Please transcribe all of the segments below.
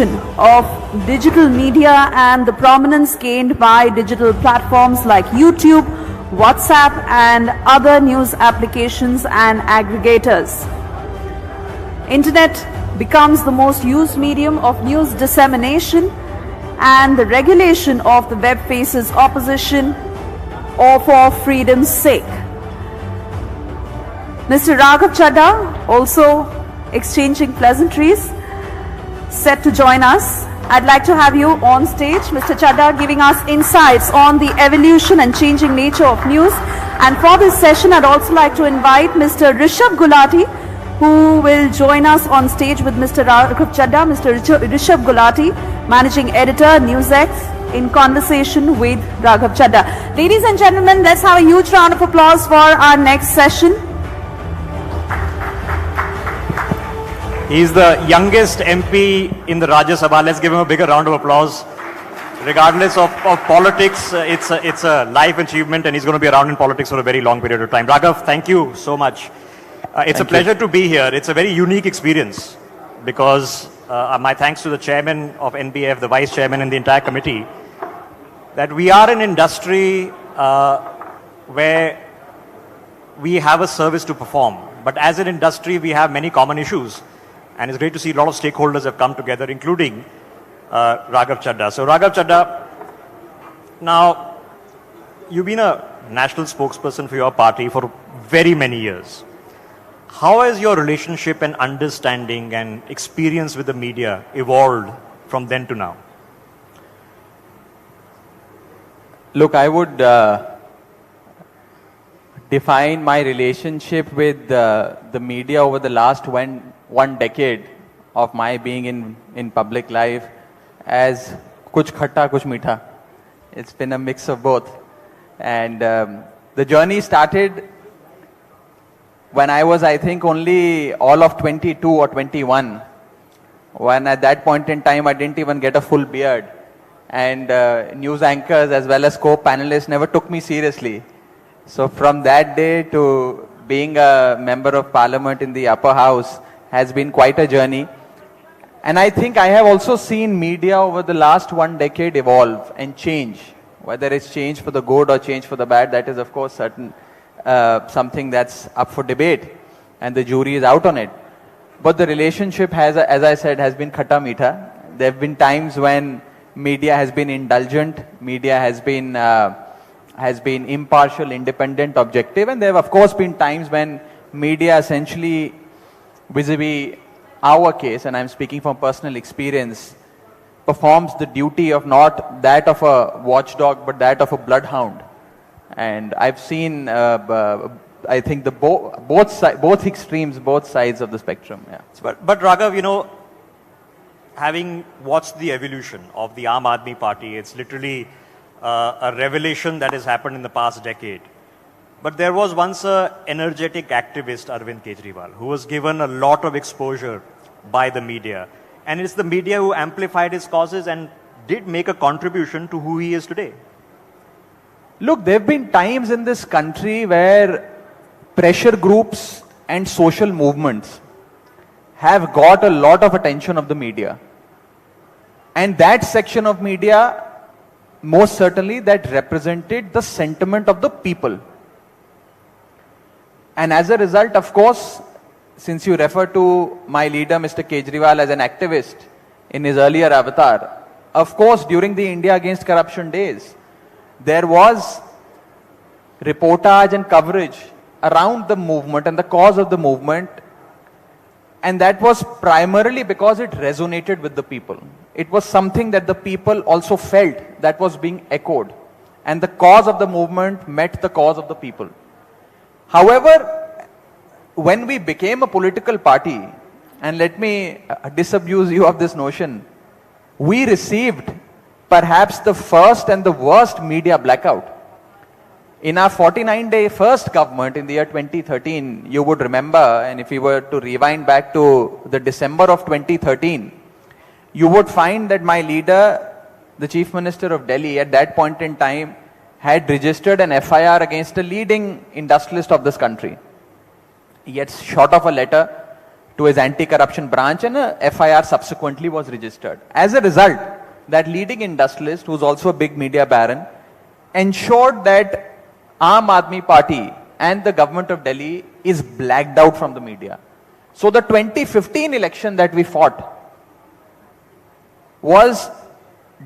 evolution of digital media and the prominence gained by digital platforms like YouTube, WhatsApp and other news applications and aggregators. Internet becomes the most used medium of news dissemination, and the regulation of the web faces opposition or for freedom's sake. Mr. Raghav Chadha also exchanging pleasantries, set to join us. I'd like to have you on stage, Mr. Chadha, giving us insights on the evolution and changing nature of news. And for this session, I'd also like to invite Mr. Guwahati, who will join us on stage with Mr. Raghav Chadha, Mr. Guwahati, Managing Editor, NewsX, in conversation with Raghav Chadha. Ladies and gentlemen, let's have a huge round of applause for our next session. He's the youngest MP in the Rajya Sabha. Let's give him a bigger round of applause. Regardless of politics, it's a life achievement, and he's going to be around in politics for a very long period of time. Raghav, thank you so much. It's a pleasure to be here. It's a very unique experience because my thanks to the chairman of NBF, the vice chairman and the entire committee, that we are an industry where we have a service to perform. But as an industry, we have many common issues. And it's great to see a lot of stakeholders have come together, including Raghav Chadha. So Raghav Chadha, now you've been a national spokesperson for your party for very many years. How has your relationship and understanding and experience with the media evolved from then to now? Look, I would define my relationship with the media over the last one decade of my being in public life as kuch khatta, kuch meetha. It's been a mix of both. And the journey started when I was, I think, only all of 22 or 21. When at that point in time, I didn't even get a full beard. And news anchors as well as co-panelists never took me seriously. So from that day to being a member of parliament in the upper house has been quite a journey. And I think I have also seen media over the last one decade evolve and change. Whether it's change for the good or change for the bad, that is of course something that's up for debate and the jury is out on it. But the relationship has, as I said, has been khatta meetha. There have been times when media has been indulgent, media has been impartial, independent, objective, and there have of course been times when media essentially vis-a-vis our case, and I'm speaking from personal experience, performs the duty of not that of a watchdog but that of a bloodhound. And I've seen, I think, both extremes, both sides of the spectrum. Yeah. But Raghav, you know, having watched the evolution of the Aam Aadmi Party, it's literally a revelation that has happened in the past decade. But there was once an energetic activist, Arvind Kejriwal, who was given a lot of exposure by the media. And it's the media who amplified his causes and did make a contribution to who he is today. Look, there have been times in this country where pressure groups and social movements have got a lot of attention of the media. And that section of media, most certainly, that represented the sentiment of the people. And as a result, of course, since you refer to my leader, Mr. Kejriwal, as an activist in his earlier avatar, of course, during the India Against Corruption days, there was reportage and coverage around the movement and the cause of the movement. And that was primarily because it resonated with the people. It was something that the people also felt that was being echoed. And the cause of the movement met the cause of the people. However, when we became a political party, and let me disabuse you of this notion, we received perhaps the first and the worst media blackout. In our 49-day first government in the year 2013, you would remember, and if you were to rewind back to the December of 2013, you would find that my leader, the Chief Minister of Delhi, at that point in time, had registered an FIR against a leading industrialist of this country. He had shot off a letter to his anti-corruption branch, and a FIR subsequently was registered. As a result, that leading industrialist, who's also a big media baron, ensured that Aam Aadmi Party and the government of Delhi is blacked out from the media. So the 2015 election that we fought was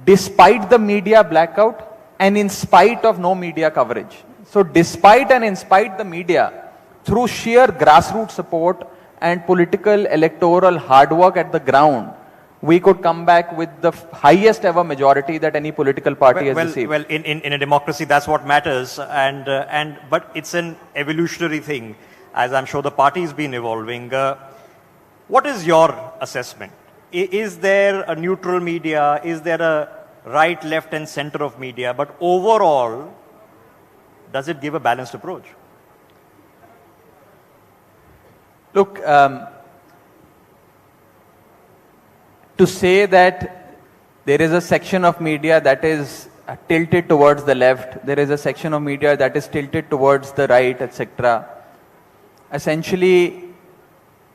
despite the media blackout and in spite of no media coverage. So despite and in spite the media, through sheer grassroots support and political electoral hard work at the ground, we could come back with the highest ever majority that any political party has received. Well, in a democracy, that's what matters. But it's an evolutionary thing, as I'm sure the party has been evolving. What is your assessment? Is there a neutral media? Is there a right, left, and center of media? But overall, does it give a balanced approach? Look, to say that there is a section of media that is tilted towards the left, there is a section of media that is tilted towards the right, etc., essentially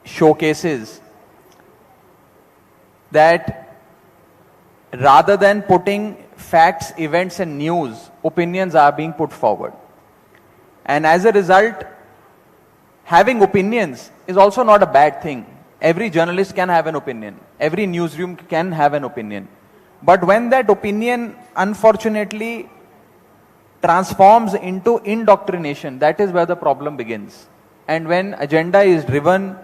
showcases that rather than putting facts, events, and news, opinions are being put forward. And as a result, having opinions is also not a bad thing. Every journalist can have an opinion. Every newsroom can have an opinion. But when that opinion, unfortunately, transforms into indoctrination, that is where the problem begins. And when agenda is driven,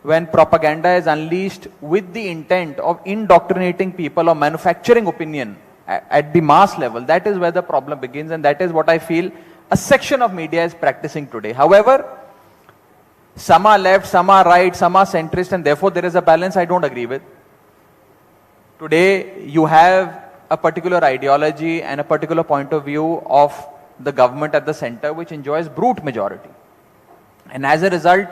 when propaganda is unleashed with the intent of indoctrinating people or manufacturing opinion at the mass level, that is where the problem begins, and that is what I feel a section of media is practicing today. However, some are left, some are right, some are centrist, and therefore there is a balance I don't agree with. Today, you have a particular ideology and a particular point of view of the government at the center which enjoys brute majority. And as a result,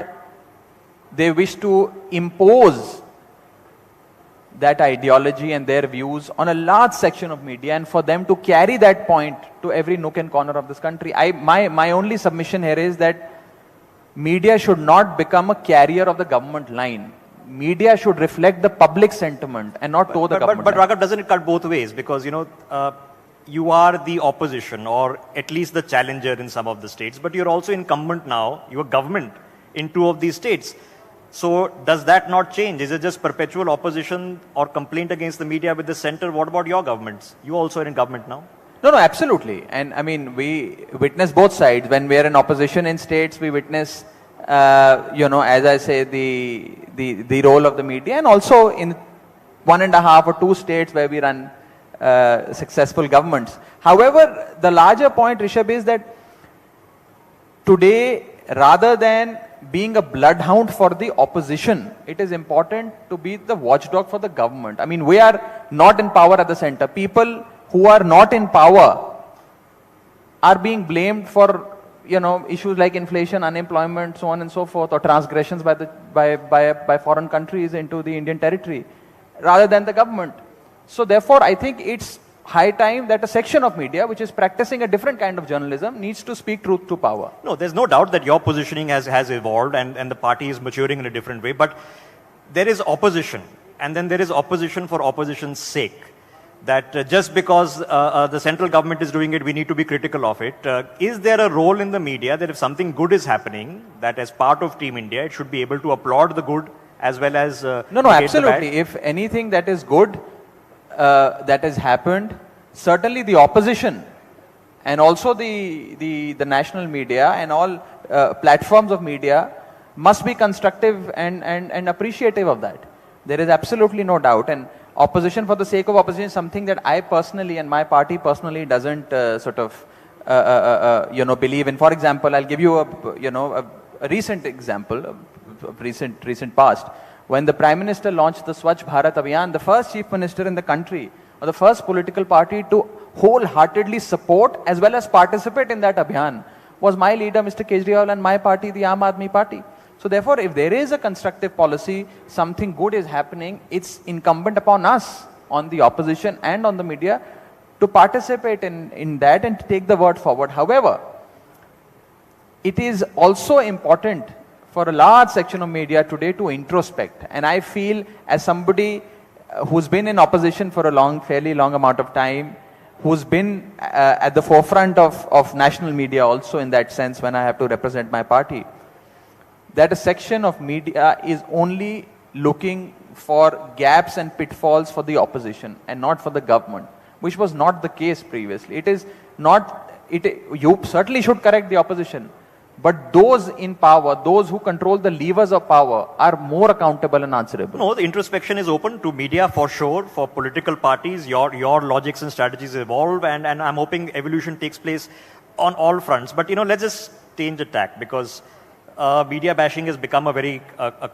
they wish to impose that ideology and their views on a large section of media, and for them to carry that point to every nook and corner of this country. My only submission here is that media should not become a carrier of the government line. Media should reflect the public sentiment and not toe the government But line. Raghav, doesn't it cut both ways? Because, you are the opposition, or at least the challenger in some of the states, but you're also incumbent now, you're government in 2 of these states. So does that not change? Is it just perpetual opposition or complaint against the media with the center? What about your governments? You also are in government now. No, absolutely. And I mean, we witness both sides. When we are in opposition in states, we witness, as I say, the role of the media, and also in 1.5 or 2 states where we run successful governments. However, the larger point, Rishabh, is that today, rather than being a bloodhound for the opposition, it is important to be the watchdog for the government. I mean, we are not in power at the center. People who are not in power are being blamed for, issues like inflation, unemployment, so on and so forth, or transgressions by foreign countries into the Indian territory, rather than the government. So therefore, I think it's high time that a section of media which is practicing a different kind of journalism needs to speak truth to power. No, there's no doubt that your positioning has evolved and the party is maturing in a different way. But there is opposition, and then there is opposition for opposition's sake. That just because the central government is doing it, we need to be critical of it. Is there a role in the media that if something good is happening, that as part of Team India, it should be able to applaud the good as well as No, absolutely. If anything that is good that has happened, certainly the opposition and also the national media and all platforms of media must be constructive and appreciative of that. There is absolutely no doubt. And opposition for the sake of opposition is something that I personally and my party personally doesn't believe in. For example, I'll give you a recent example, recent past. When the Prime Minister launched the Swachh Bharat Abhiyan, the first Chief Minister in the country, or the first political party to wholeheartedly support as well as participate in that Abhiyan, was my leader, Mr. Kejriwal, and my party, the Aam Aadmi Party. So therefore, if there is a constructive policy, something good is happening, it's incumbent upon us, on the opposition and on the media, to participate in that and to take the word forward. However, it is also important for a large section of media today to introspect. And I feel, as somebody who's been in opposition for a fairly long amount of time, who's been at the forefront of national media also in that sense when I have to represent my party, that a section of media is only looking for gaps and pitfalls for the opposition and not for the government, which was not the case previously. It is not, you certainly should correct the opposition, but those in power, those who control the levers of power, are more accountable and answerable. No, the introspection is open to media for sure, for political parties. Your logics and strategies evolve, and I'm hoping evolution takes place on all fronts. But let's just change the tack, because media bashing has become a very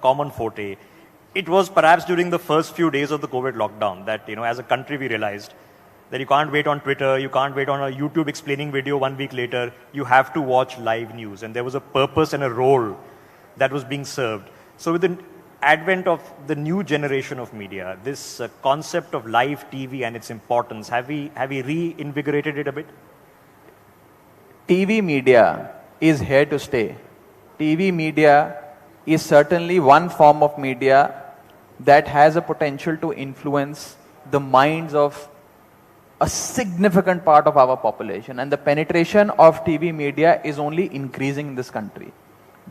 common forte. It was perhaps during the first few days of the COVID lockdown that, as a country we realized that you can't wait on Twitter, you can't wait on a YouTube explaining video 1 week later, you have to watch live news. And there was a purpose and a role that was being served. So with the advent of the new generation of media, this concept of live TV and its importance, have we reinvigorated it a bit? TV media is here to stay. TV media is certainly one form of media that has a potential to influence the minds of a significant part of our population, and the penetration of TV media is only increasing in this country.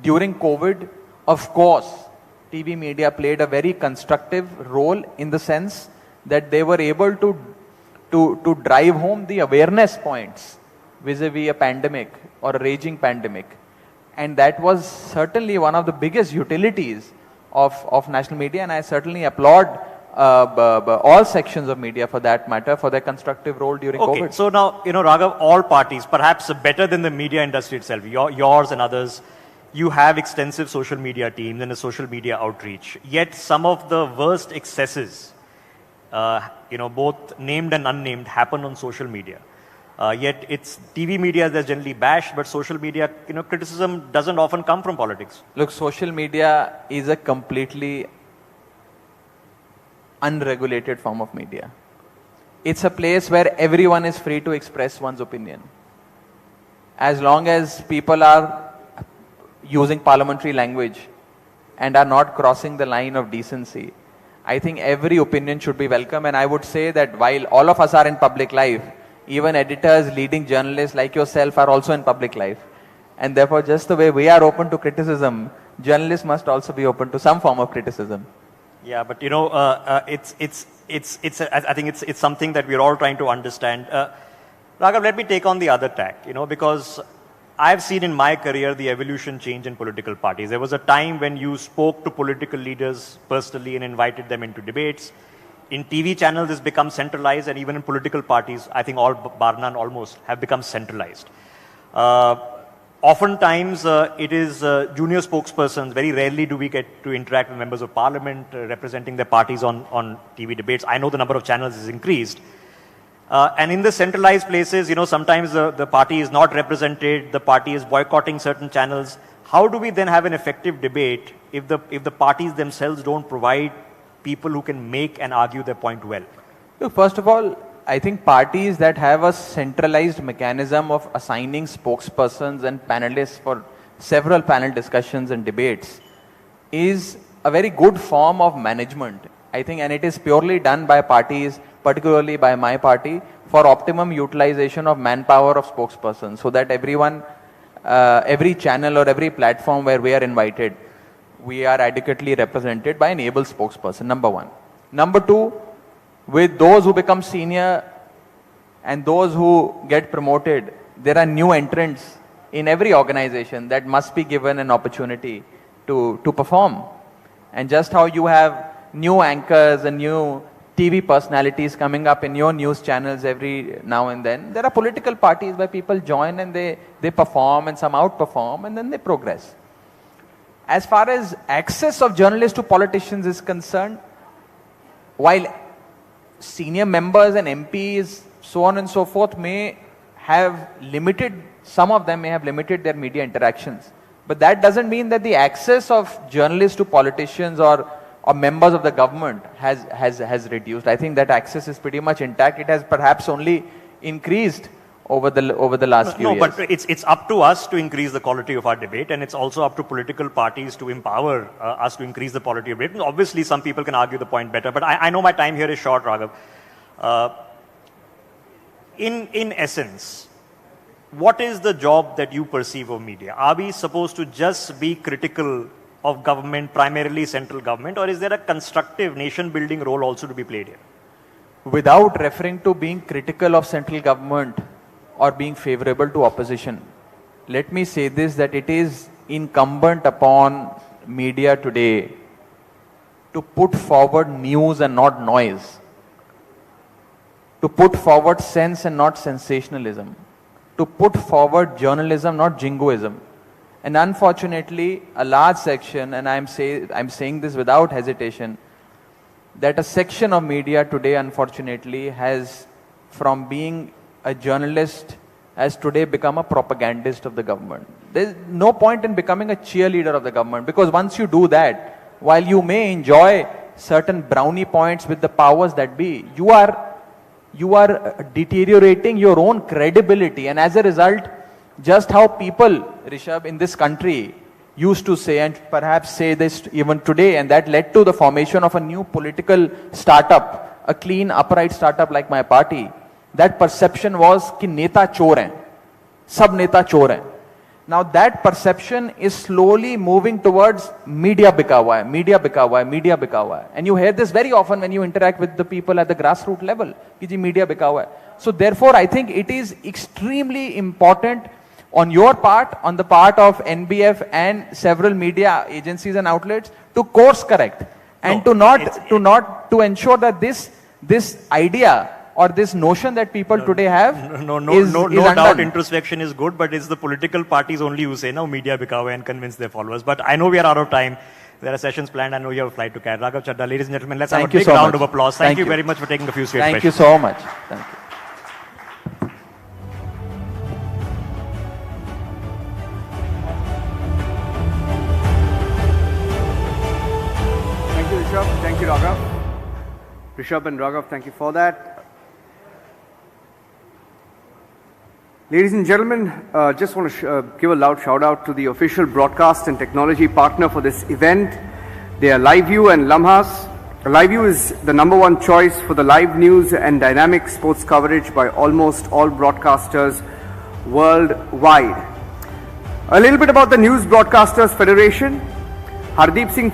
During COVID, of course, TV media played a very constructive role in the sense that they were able to drive home the awareness points vis-a-vis a pandemic or a raging pandemic. And that was certainly one of the biggest utilities of national media, and I certainly applaud all sections of media for that matter for their constructive role during COVID. So now, Raghav, all parties, perhaps better than the media industry itself, yours and others, you have extensive social media teams and a social media outreach. Yet some of the worst excesses, both named and unnamed, happen on social media. Yet it's TV media that's generally bashed, but social media, criticism doesn't often come from politics. Look, social media is a completely unregulated form of media. It's a place where everyone is free to express one's opinion. As long as people are using parliamentary language and are not crossing the line of decency, I think every opinion should be welcome. And I would say that while all of us are in public life, even editors, leading journalists like yourself are also in public life. And therefore, just the way we are open to criticism, journalists must also be open to some form of criticism. Yeah, but I think it's something that we're all trying to understand. Raghav, let me take on the other tack, because I've seen in my career the evolution change in political parties. There was a time when you spoke to political leaders personally and invited them into debates. In TV channels, it's become centralized, and even in political parties, I think all bar none almost have become centralized. Oftentimes, it is junior spokespersons. Very rarely do we get to interact with members of parliament representing their parties on TV debates. I know the number of channels has increased. And in the centralized places, sometimes the party is not represented, the party is boycotting certain channels. How do we then have an effective debate if the parties themselves don't provide people who can make and argue their point well? Look, first of all, I think parties that have a centralized mechanism of assigning spokespersons and panelists for several panel discussions and debates is a very good form of management, I think, and it is purely done by parties, particularly by my party, for optimum utilization of manpower of spokespersons, so that everyone, every channel or every platform where we are invited, we are adequately represented by an able spokesperson, number one. Number two, with those who become senior and those who get promoted, there are new entrants in every organization that must be given an opportunity to perform. And just how you have new anchors and new TV personalities coming up in your news channels every now and then, there are political parties where people join and they perform, and some outperform, and then they progress. As far as access of journalists to politicians is concerned, while senior members and MPs, so on and so forth, may have limited, some of them may have limited their media interactions. But that doesn't mean that the access of journalists to politicians or members of the government has reduced. I think that access is pretty much intact. It has perhaps only increased over the last few years. No, but it's up to us to increase the quality of our debate, and it's also up to political parties to empower us to increase the quality of debate. And obviously, some people can argue the point better, but I know my time here is short, Raghav. In essence, what is the job that you perceive of media? Are we supposed to just be critical of government, primarily central government, or is there a constructive nation-building role also to be played here? Without referring to being critical of central government or being favorable to opposition, let me say this, that it is incumbent upon media today to put forward news and not noise, to put forward sense and not sensationalism, to put forward journalism, not jingoism. And unfortunately, a large section, and I'm saying this without hesitation, that a section of media today, unfortunately, has, from being a journalist, has today become a propagandist of the government. There's no point in becoming a cheerleader of the government, because once you do that, while you may enjoy certain brownie points with the powers that be, you are deteriorating your own credibility. And as a result, just how people, Rishabh, in this country used to say, and perhaps say this even today, and that led to the formation of a new political startup, a clean, upright startup like my party. That perception was ki neta chor hain, sab neta chor hain. Now that perception is slowly moving towards media bika hua hai, media bika hua hai, media bika hua hai. And you hear this very often when you interact with the people at the grassroots level, ki ji media bika hua hai. So therefore, I think it is extremely important on your part, on the part of NBF and several media agencies and outlets, to course correct and to ensure that this idea or this notion that people today have no is doubt undone. introspection is good, but it's the political parties only who say, no, media bika hua hai, and convince their followers. But I know we are out of time. There are sessions planned. I know you have a flight to catch. Raghav, Chadha, ladies and gentlemen, let's have a big round of applause. Thank you very much for taking a few straight questions. Thank you so much. Thank you. Thank you, Rishabh. Thank you, Raghav. Rishabh and Raghav, thank you for that. Ladies and gentlemen, just want to give a loud shout out to the official broadcast and technology partner for this event. They are LiveView and Lamhas. LiveView is the #1 choice for the live news and dynamic sports coverage by almost all broadcasters worldwide. A little bit about the News Broadcasters Federation. Hardeep Singh